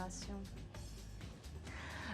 génération.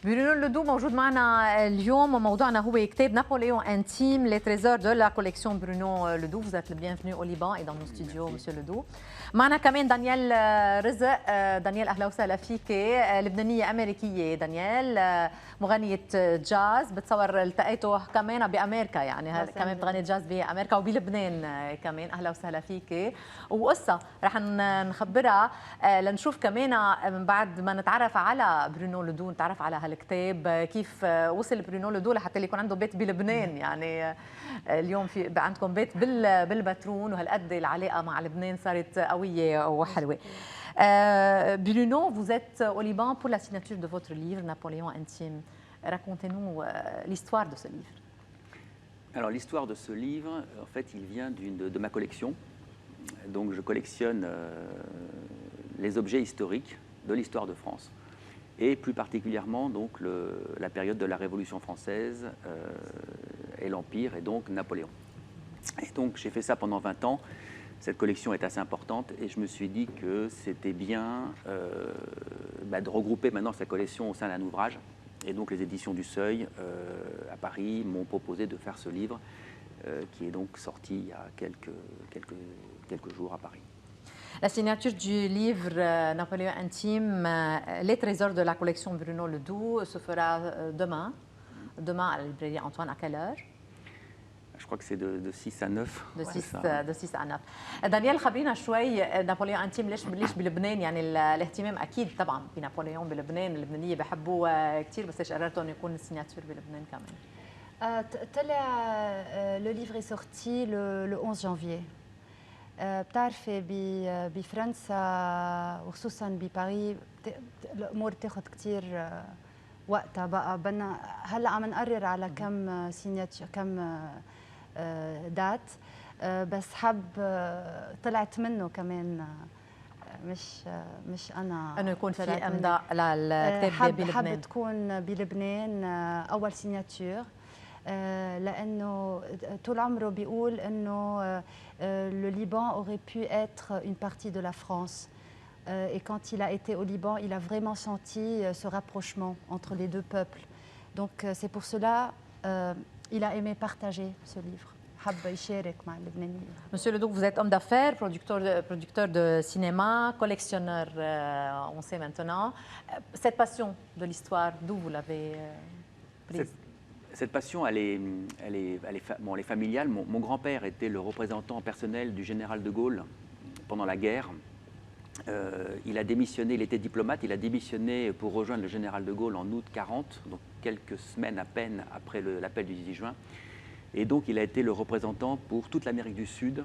برونو لودو موجود معنا اليوم وموضوعنا هو كتاب نابوليون انتيم لي تريزور دو لا كوليكسيون برونو لودو. Vous êtes le bienvenu au Liban et dans nos studios monsieur لودو. معنا كمان دانيال رزق. دانيال اهلا وسهلا فيك. لبنانيه امريكيه دانيال، مغنيه جاز، بتصور التقيتوا كمان بامريكا، يعني كمان بتغني جاز بامريكا وبلبنان كمان. اهلا وسهلا فيك. وقصه رح نخبرها لنشوف كمان من بعد ما نتعرف على برونو لودو، نتعرف على هالكتاب كيف وصل برونو لودو لحتى يكون عنده بيت بلبنان. يعني اليوم في عندكم بيت بالبترون، وهالقد العلاقه مع لبنان صارت قويه وحلوه. Bruno, vous êtes au Liban pour la signature de votre livre Napoléon intime. Racontez-nous l'histoire de ce livre. Alors l'histoire de ce livre, en fait, il vient de ma collection. Donc je collectionne les objets historiques de l'histoire de France, et plus particulièrement donc la période de la Révolution française et l'Empire, et donc Napoléon. Et donc j'ai fait ça pendant 20 ans. Cette collection est assez importante et je me suis dit que c'était bien de regrouper maintenant cette collection au sein d'un ouvrage. Et donc les éditions du Seuil à Paris m'ont proposé de faire ce livre qui est donc sorti il y a quelques jours à Paris. La signature du livre Napoléon intime, les trésors de la collection Bruno Ledoux se fera demain à la librairie Antoine. À quelle heure? Je crois que c'est de 6 à 9. De 6 à 9. دانيال خبرينا شوي نابليون انتيم ليش بلبنان؟ يعني الاهتمام اكيد طبعا بنابليون بلبنان، اللبنانيه بحبوه كثير، بس ليش قررتوا انه يكون السيناتور بلبنان كمان؟ طلع le livre est sorti le 11 janvier. بتعرفي بفرنسا وخصوصا بباريس الامور بتاخذ كثير وقتها. بقى بدنا هلا عم نقرر على كم سيناتور كم دات، بس حب طلعت منه كمان مش انا انه يكون في امضاء للكتاب بلبنان. حب تكون بلبنان اول سيناتور، لانه طول عمره بيقول انه le Liban aurait pu être une partie de la France. Et quand il a été au Liban, il a vraiment senti ce rapprochement entre les deux peuples. Donc c'est pour cela il a aimé partager ce livre. Monsieur Ledoux, vous êtes homme d'affaires, producteur de cinéma, collectionneur, on sait maintenant. Cette passion de l'histoire, d'où vous l'avez prise? Cette passion, elle est familiale. Mon grand-père était le représentant personnel du général de Gaulle pendant la guerre. Il a démissionné, il était diplomate, il a démissionné pour rejoindre le général de Gaulle en août 40, donc quelques semaines à peine après l'appel du 18 juin. Et donc il a été le représentant pour toute l'Amérique du Sud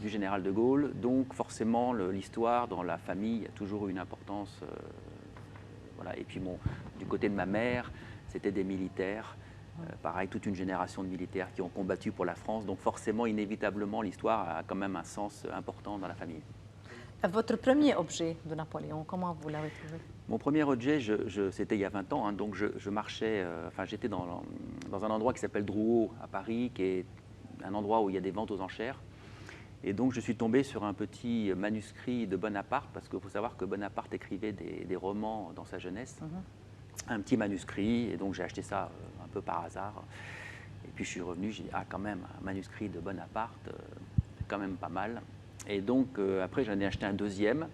du général de Gaulle. Donc forcément l'histoire dans la famille a toujours eu une importance. Voilà. Et puis du côté de ma mère, c'était des militaires. Pareil, toute une génération de militaires qui ont combattu pour la France. Donc forcément, inévitablement, l'histoire a quand même un sens important dans la famille. Votre premier objet de Napoléon, comment vous l'avez trouvé? Mon premier objet, c'était il y a 20 ans, hein, donc je marchais, j'étais dans un endroit qui s'appelle Drouot à Paris, qui est un endroit où il y a des ventes aux enchères. Et donc je suis tombé sur un petit manuscrit de Bonaparte, parce qu'il faut savoir que Bonaparte écrivait des romans dans sa jeunesse. Un petit manuscrit, et donc j'ai acheté ça un peu par hasard. Et puis je suis revenu, j'ai dit, ah quand même, un manuscrit de Bonaparte, quand même pas mal. Et donc après j'en ai acheté un deuxième.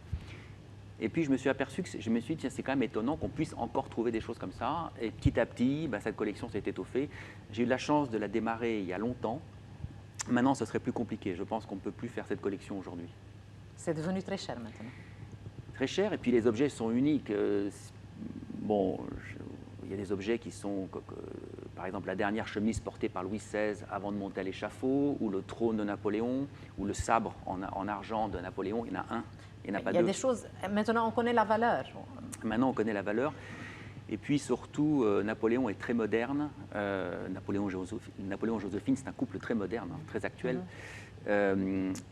Et puis je me suis aperçu que je me suis dit, tiens, c'est quand même étonnant qu'on puisse encore trouver des choses comme ça. Et petit à petit, cette collection s'est étoffée. J'ai eu la chance de la démarrer il y a longtemps. Maintenant, ce serait plus compliqué. Je pense qu'on ne peut plus faire cette collection aujourd'hui. C'est devenu très cher maintenant. Très cher, et puis les objets sont uniques. Bon, il y a des objets qui sont, par exemple, la dernière chemise portée par Louis XVI avant de monter à l'échafaud, ou le trône de Napoléon, ou le sabre en argent de Napoléon. Il y en a un, il n'y en a pas deux. Il y a des choses, maintenant on connaît la valeur. Maintenant on connaît la valeur. Et puis surtout, Napoléon est très moderne. Napoléon-Joséphine, c'est un couple très moderne, hein, très actuel.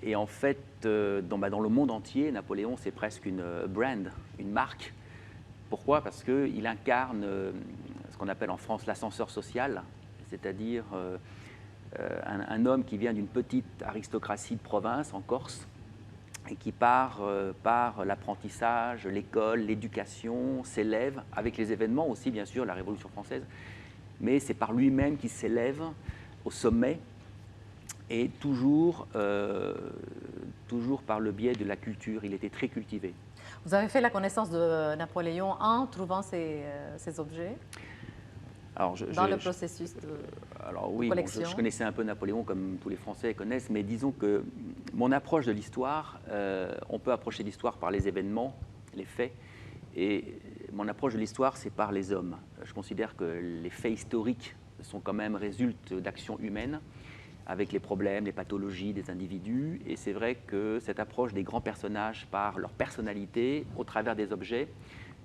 Et en fait, dans le monde entier, Napoléon, c'est presque une brand, une marque. Pourquoi? Parce qu'il incarne ce qu'on appelle en France l'ascenseur social, c'est-à-dire un homme qui vient d'une petite aristocratie de province en Corse, et qui par l'apprentissage, l'école, l'éducation, s'élève avec les événements aussi, bien sûr, la Révolution française, mais c'est par lui-même qu'il s'élève au sommet et toujours par le biais de la culture. Il était très cultivé. Vous avez fait la connaissance de Napoléon en trouvant ces objets Alors, dans le processus de oui, collection. Je connaissais un peu Napoléon comme tous les Français connaissent, mais disons que mon approche de l'histoire, on peut approcher l'histoire par les événements, les faits, et mon approche de l'histoire, c'est par les hommes. Je considère que les faits historiques sont quand même résultent d'actions humaines, avec les problèmes, les pathologies des individus. Et c'est vrai que cette approche des grands personnages par leur personnalité, au travers des objets,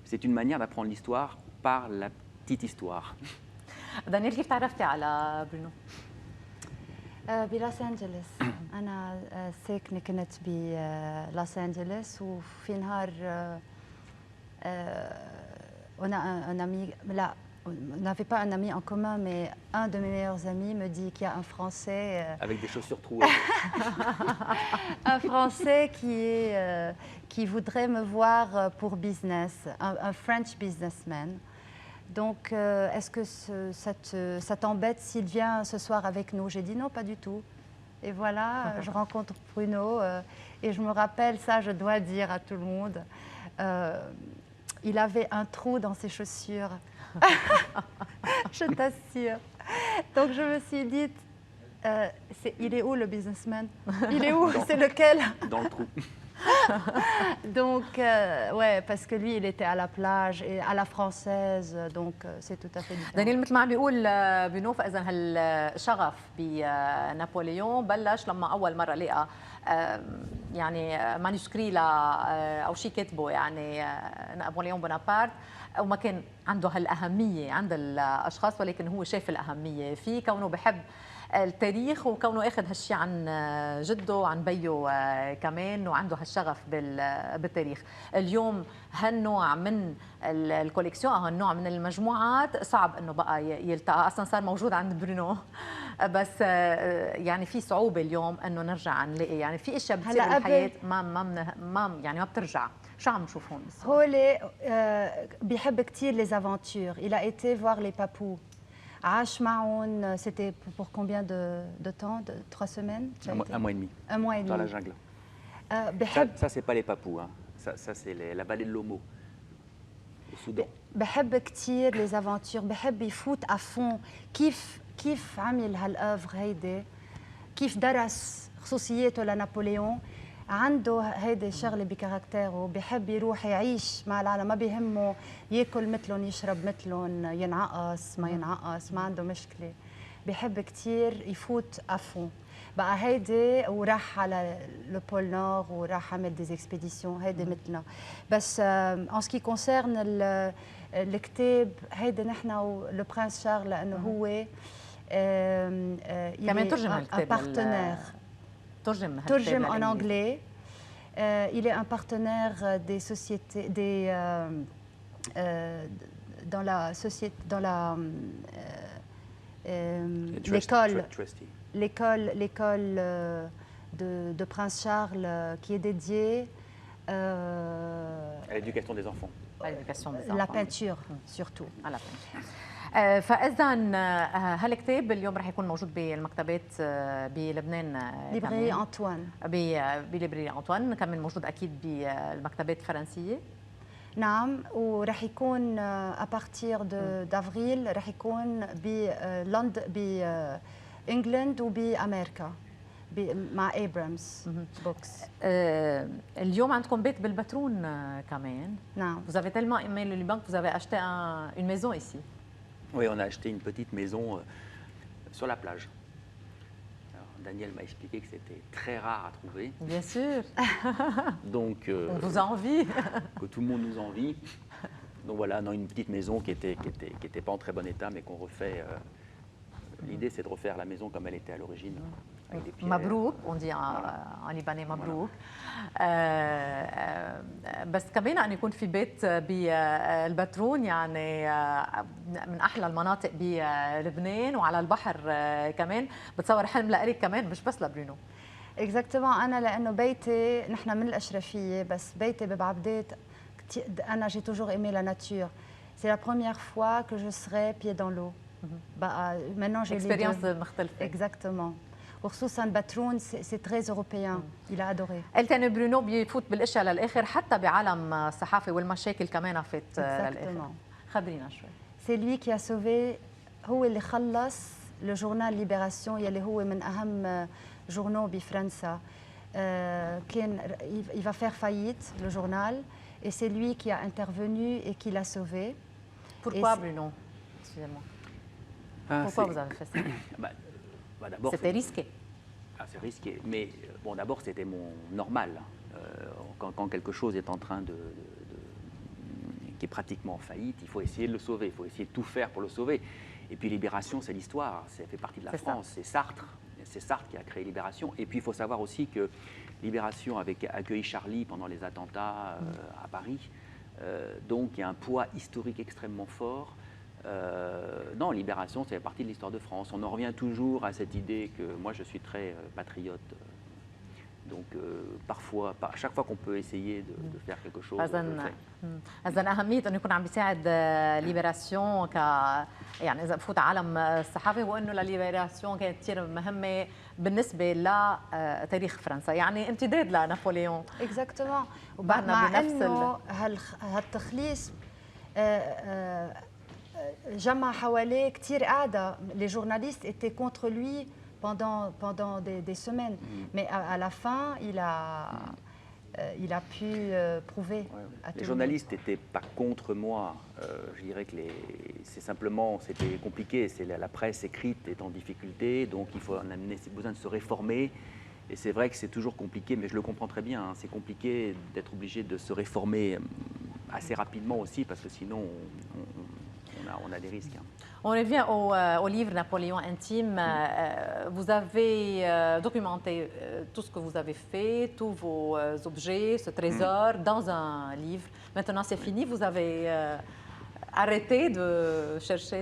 c'est une manière d'apprendre l'histoire par la petite histoire. دانيال كيف تعرفتي على برونو؟ بلوس أنجلوس. أنا ساكنة كنت بلوس أنجلوس وفي نهار on a un ami, là, on n'avait pas un ami en commun, mais un de mes meilleurs amis me dit qu'il y a un Français... Avec des chaussures trouées. un Français qui voudrait me voir pour business, un French businessman. Donc, est-ce que ça t'embête s'il vient ce soir avec nous? J'ai dit non, pas du tout. Et voilà, je rencontre Bruno et je me rappelle, ça je dois dire à tout le monde, il avait un trou dans ses chaussures. Je t'assure. Donc je me suis dit, il est où le businessman? Il est où? C'est lequel? Dans le trou. Donc, ouais, parce que lui, il était à la plage et à la française, donc c'est tout à fait différent. دانيال مثل ما عم بيقول بنو، فاذا هالشغف بنابليون بلش لما اول مره لقى يعني مانuscrit او شيء كاتبه يعني نابليون بونابرت، وما كان عنده هالاهميه عند الاشخاص، ولكن هو شاف الاهميه فيه كونه بحب التاريخ وكونه اخذ هالشيء عن جده وعن بيه كمان، وعنده هالشغف بالتاريخ. اليوم هالنوع من الكوليكسيون او هالنوع من المجموعات صعب انه بقى يلتقى، اصلا صار موجود عند برونو بس يعني في صعوبه اليوم انه نرجع نلاقي، يعني في اشياء بتصير بالحياه ما يعني ما بترجع. شو عم نشوف هون؟ هو بيحب كثير les aventures. Il a été voir les papous. عاش معهم, c'était pour combien de temps? 3 semaines? Un mois et demi. Un mois et demi. Dans la jungle. Ça c'est pas les papous, hein. Ça c'est la vallée de l'Omo, au Soudan. بحب كثير les aventures. بحب يفوت à fond. كيف عمل هالأوفر هيدي، كيف درس خصوصياته لنابليون. عنده هيدي الشغله بكاركتيره، بحب يروح يعيش مع العالم، ما بيهمه ياكل مثلهم، يشرب مثلهم، ينعقص ما ينعقص، ما عنده مشكله. بحب كثير يفوت افون. بقى هيدي وراح على لو بول نور وراح عمل دي اكسبيديسيون، هيدي مثلنا. بس ان سكي كونسيرن الكتاب هيدي نحن ولو برنس شارل، لانه هو كمان ترجم هالكتاب، ترجم en anglais. Il est un partenaire des sociétés, dans la société, dans l'école de Prince Charles qui est dédiée à l'éducation des enfants. La peinture surtout. À la peinture. فاذا هالكتاب اليوم رح يكون موجود بالمكتبات بلبنان، ليبراري انطوان، بليبراري انطوان، كمان موجود اكيد بالمكتبات الفرنسيه. نعم، ورح يكون ابارتير دافريل رح يكون بانجلند وبامريكا مع ابرامز بوكس. اليوم عندكم بيت بالبترون كمان. نعم. Vous avez tellement aimé le Liban que vous avez acheté une maison ici. Oui, on a acheté une petite maison sur la plage. Alors, Daniel m'a expliqué que c'était très rare à trouver. Bien sûr. Donc, on vous envie. Que tout le monde nous envie. Donc voilà, dans une petite maison qui était pas en très bon état, mais qu'on refait. L'idée, c'est de refaire la maison comme elle était à l'origine. مبروك، on dit en libanais مبروك. بس كمان أن يكون في بيت بالبترون، يعني من أحلى المناطق بلبنان وعلى البحر كمان. بتصور حلم لإلك كمان، مش بس لبرونو. اكزاكتومون. انا لانه بيتي نحن من الاشرفيه، بس بيتي ببعبدات انا جي توجور ايمي لا ناتور. سي لا بروميير فوا كو جو سري بيي دون لو. بقى maintenant j'ai اكسبيرينس مختلفه. اكزاكتومون. وخصوصا باترون سي تري اوروبيان، il a adoré. قلت انه برونو بيفوت بالاشياء للاخر حتى بعالم الصحافه والمشاكل كمان فات للاخر. خبرينا شوي. سي لوي كي ا سوفي، هو اللي خلص لو جورنال ليبراسيون يلي هو من اهم جورنال بفرنسا. كان il va faire faillite le journal et c'est lui qui a intervenu et qui l'a sauvé. Pourquoi Bruno? Excusez-moi. Pourquoi vous avez fait ça? D'abord, c'était risqué. C'est risqué, mais bon, d'abord c'était mon normal. Quand quelque chose est en train qui est pratiquement en faillite, il faut essayer de le sauver, il faut essayer de tout faire pour le sauver. Et puis Libération, c'est l'histoire, ça fait partie de la France, c'est Sartre qui a créé Libération. Et puis il faut savoir aussi que Libération avait accueilli Charlie pendant les attentats à Paris, donc il y a un poids historique extrêmement fort. Non, Libération, ça fait partie de l'histoire de France. On en revient toujours à cette idée que moi je suis très patriote. Donc parfois, à chaque fois qu'on peut essayer de faire quelque chose, on le fait. إذن أهمية إنه يكون عم بيساعد ليبراسيون يعني إذا بفوت عالم الصحافة، هو إنه لليبراسيون كانت كثير مهمة بالنسبة لتاريخ فرنسا، يعني امتداد لنابليون. اكزاكتومون. وبعدنا مع إنه هالتخليص جمع حواليه كثير قاعدة. Les journalistes étaient contre lui pendant des semaines. Mais à la fin, il a pu prouver à tout les journalistes n'étaient pas contre moi. Je dirais que c'est simplement, c'était compliqué. La presse écrite est en difficulté, donc on a besoin de se réformer. Et c'est vrai que c'est toujours compliqué, mais je le comprends très bien. Hein. C'est compliqué d'être obligé de se réformer assez rapidement aussi, parce que sinon on a des risques. Hein. On revient au livre Napoléon intime. Vous avez documenté tout ce que vous avez fait, tous vos objets, ce trésor, dans un livre. Maintenant, c'est fini. Vous avez arrêté de chercher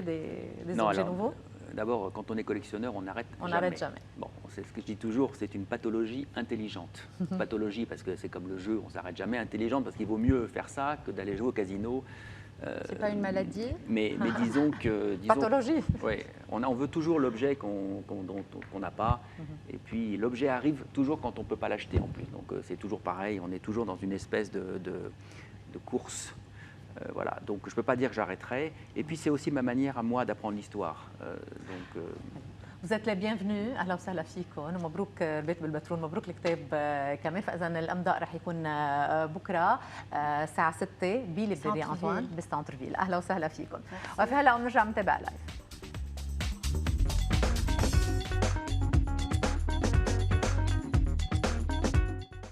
des objets nouveaux? D'abord, quand on est collectionneur, on n'arrête jamais. On n'arrête jamais. Bon, c'est ce que je dis toujours, c'est une pathologie intelligente. Pathologie parce que c'est comme le jeu, on ne s'arrête jamais. Intelligente parce qu'il vaut mieux faire ça que d'aller jouer au casino. C'est pas une maladie. Mais disons que... Pathologie. Oui, on veut toujours l'objet qu'on n'a pas. Et puis l'objet arrive toujours quand on ne peut pas l'acheter en plus. Donc c'est toujours pareil, on est toujours dans une espèce de course. Voilà, donc je ne peux pas dire que j'arrêterai. Et puis c'est aussi ma manière à moi d'apprendre l'histoire. Vous êtes les bienvenus. اهلا وسهلا فيكم ومبروك البيت بالبترول، مبروك الكتاب كمان. فاذا الامضاء رح يكون بكره الساعه 6 بليبراري انطوان بالسنتر فيل. اهلا وسهلا فيكم. وفي هلا بنرجع نتابع لايف.